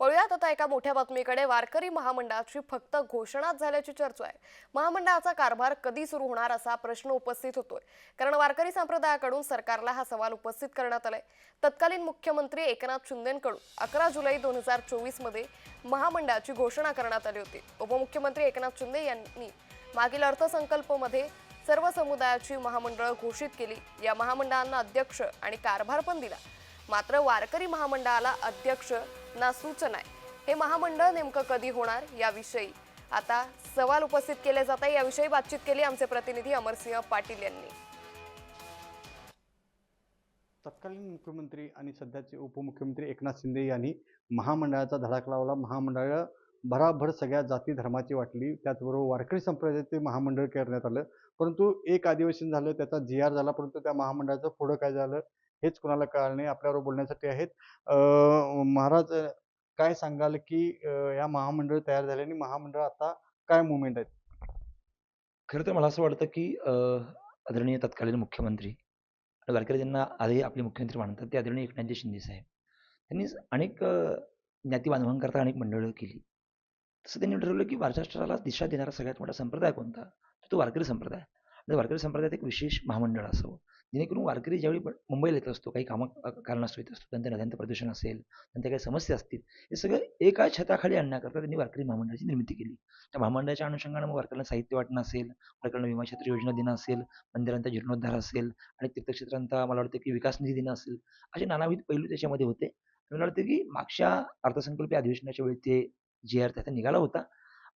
वळूयात आता एका मोठ्या बातमीकडे। वारकरी महामंडळाची फक्त घोषणाच झाल्याची चर्चा आहे। महामंडळाचा कारभार कधी सुरू होणार असा प्रश्न उपस्थित होतोय, कारण वारकरी संप्रदायाकडून सरकारला हा सवाल उपस्थित करण्यात आलाय। तत्कालीन मुख्यमंत्री एकनाथ शिंदेंकडून 11 जुलै 2024 मध्ये महामंडळाची घोषणा करण्यात आली होती। उपमुख्यमंत्री एकनाथ शिंदे यांनी मागील अर्थसंकल्पामध्ये सर्व समुदायाची महामंडळ घोषित केली। या महामंडळांना अध्यक्ष आणि कारभार पण दिला। मात्र वारकरी महामंडळाला अध्यक्ष ना सूचना आहे। हे महामंडळ नेमकं कधी होणार याविषयी आता सवाल उपस्थित केले जात आहे। याविषयी बातचीत केली आमचे प्रतिनिधी अमरसिंह पाटील यांनी। तत्कालीन मुख्यमंत्री आणि सध्याचे उपमुख्यमंत्री एकनाथ शिंदे यांनी महामंडळाचा धडाका लावला। महामंडळ भराभर सगळ्या जाती धर्माची वाटली, त्याचबरोबर वारकरी संप्रदायाचे महामंडळ करण्यात आलं। परंतु एक अधिवेशन झालं, त्याचा GR झाला, परंतु त्या महामंडळाचं पुढं काय झालं हेच कोणाला कळलं नाही। आपल्याबरोबर बोलण्यासाठी आहेत महाराज, काय सांगाल की या महामंडळ तयार झाले आणि महामंडळ आता काय मुवमेंट आहेत? खरं तर मला असं वाटतं, की आदरणीय तत्कालीन मुख्यमंत्री आणि वारकरी ज्यांना आजही आपले मुख्यमंत्री मानतात, ते आदरणीय एकनाथजी शिंदे साहेब. त्यांनी अनेक ज्ञाती बांधवांकरता अनेक मंडळं केली. तसं त्यांनी ठरवलं, की महाराष्ट्राला दिशा देणारा सगळ्यात मोठा संप्रदाय कोणता? तर तो वारकरी संप्रदाय. आणि वारकरी संप्रदायात एक विशेष महामंडळ असावं, जेणेकरून वारकरी ज्यावेळी मुंबईला येत असतो, काही कारणास्तव येत असतो, त्यांचं नद्यांचं प्रदूषण असेल, त्यांच्या काही समस्या असतील, हे सगळं एका छताखाली आणण्याकरता त्यांनी वारकरी महामंडळाची निर्मिती केली. त्या महामंडळाच्या अनुषंगानं मग वारकऱ्यांना साहित्य वाटणं असेल, वारकऱ्यांना विमाक्षेत्र योजना देणं असेल, मंदिरांचा जीर्णोद्धार असेल आणि तीर्थक्षेत्रांचा मला वाटतं, की विकास निधी देणं असेल, असे नानाविध पैलू त्याच्यामध्ये होते. मला वाटतं, की मागच्या अर्थसंकल्पीय अधिवेशनाच्या वेळी ते GR त्याचा निघाला होता.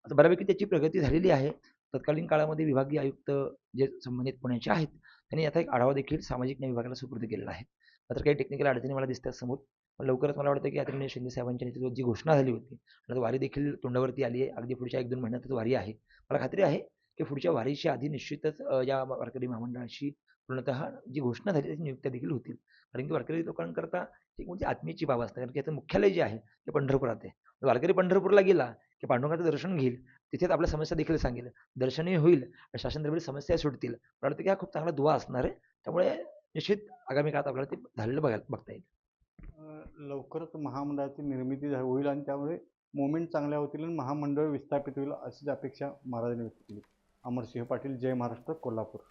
आता बऱ्यापैकी त्याची प्रगती झालेली आहे. तत्कालीन काळामध्ये विभागीय आयुक्त जे संबंधित पुण्याचे आहेत, त्यांनी याचा एक आढावा देखील सामाजिक न्याय विभागाला सुपूर्द केलेला आहे। मात्र काही टेक्निकल अडचणी मला दिसतात समोर। पण लवकरच मला वाटतं, की आदरणीय शिंदे साहेबांच्या नेतृत्वात जी घोषणा झाली होती, आता वारी देखील तोंडावरती आली आहे। अगदी पुढच्या 1-2 महिन्यातच वारी आहे। मला खात्री आहे, की पुढच्या वारीच्या आधी निश्चितच या वारकरी महामंडळाची पूर्णतः जी घोषणा झाली त्याची नियुक्त्या देखील होतील। कारण की वारकरी लोकांकरता एक म्हणजे आत्मीयेची बाब असते, कारण की याचं मुख्यालय जे आहे ते पंढरपुरात आहे। वारकरी पंढरपूरला गेला, की पांडुरंगाचं दर्शन घेईल, तिथेच आपल्या समस्या देखील सांगेल, दर्शनही होईल आणि शासन समस्या सुटतील। मला वाटतं, की हा खूप चांगला दुवा असणार आहे। त्यामुळे निश्चित आगामी काळात आपल्याला ते झालेलं बघता येईल. लवकरच महामंडळाची निर्मिती होईल आणि त्यामुळे मुवमेंट चांगल्या होतील आणि महामंडळ विस्थापित होईल अशीच अपेक्षा महाराजांनी व्यक्त केली। अमरसिंह पाटील, जय महाराष्ट्र, कोल्हापूर।